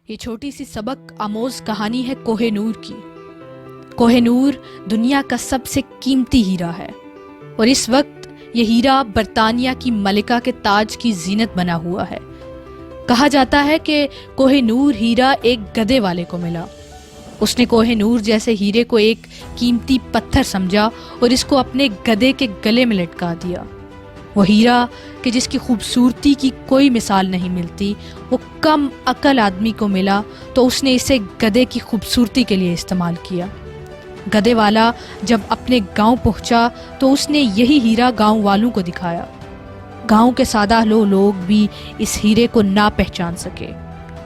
یہ چھوٹی سی سبق آموز کہانی ہے کوہ نور کی۔ کوہ نور دنیا کا سب سے قیمتی ہیرا ہے، اور اس وقت یہ ہیرا برطانیہ کی ملکہ کے تاج کی زینت بنا ہوا ہے۔ کہا جاتا ہے کہ کوہ نور ہیرا ایک گدھے والے کو ملا۔ اس نے کوہ نور جیسے ہیرے کو ایک قیمتی پتھر سمجھا اور اس کو اپنے گدھے کے گلے میں لٹکا دیا۔ وہ ہیرا کہ جس کی خوبصورتی کی کوئی مثال نہیں ملتی، وہ کم عقل آدمی کو ملا تو اس نے اسے گدھے کی خوبصورتی کے لیے استعمال کیا۔ گدھے والا جب اپنے گاؤں پہنچا تو اس نے یہی ہیرا گاؤں والوں کو دکھایا۔ گاؤں کے سادہ لوگ بھی اس ہیرے کو نہ پہچان سکے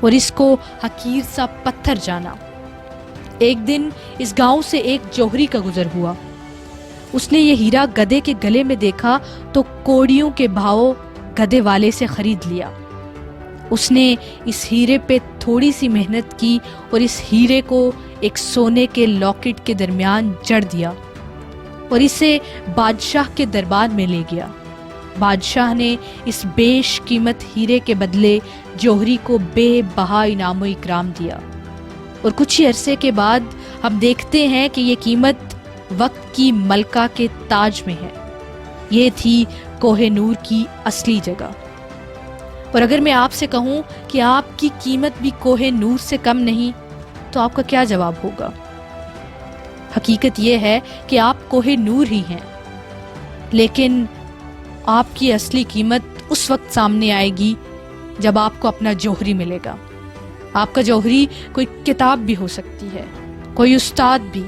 اور اس کو حقیر سا پتھر جانا۔ ایک دن اس گاؤں سے ایک جوہری کا گزر ہوا۔ اس نے یہ ہیرا گدھے کے گلے میں دیکھا تو کوڑیوں کے بھاؤ گدھے والے سے خرید لیا۔ اس نے اس ہیرے پہ تھوڑی سی محنت کی اور اس ہیرے کو ایک سونے کے لاکٹ کے درمیان جڑ دیا اور اسے بادشاہ کے دربار میں لے گیا۔ بادشاہ نے اس بیش قیمت ہیرے کے بدلے جوہری کو بے بہا انعام و اکرام دیا، اور کچھ ہی عرصے کے بعد ہم دیکھتے ہیں کہ یہ قیمت وقت کی ملکہ کے تاج میں ہے۔ یہ تھی کوہ نور کی اصلی جگہ۔ اور اگر میں آپ سے کہوں کہ آپ کی قیمت بھی کوہ نور سے کم نہیں تو آپ کا کیا جواب ہوگا؟ حقیقت یہ ہے کہ آپ کوہ نور ہی ہیں، لیکن آپ کی اصلی قیمت اس وقت سامنے آئے گی جب آپ کو اپنا جوہری ملے گا۔ آپ کا جوہری کوئی کتاب بھی ہو سکتی ہے، کوئی استاد بھی،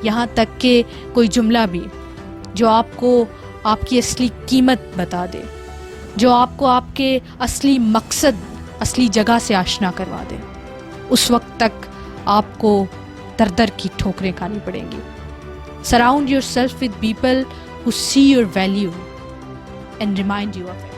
یہاں تک کہ کوئی جملہ بھی جو آپ کو آپ کی اصلی قیمت بتا دے، جو آپ کو آپ کے اصلی مقصد، اصلی جگہ سے آشنا کروا دے۔ اس وقت تک آپ کو در در کی ٹھوکریں کھانی پڑیں گی۔ Surround yourself with people who see your value and remind you of it.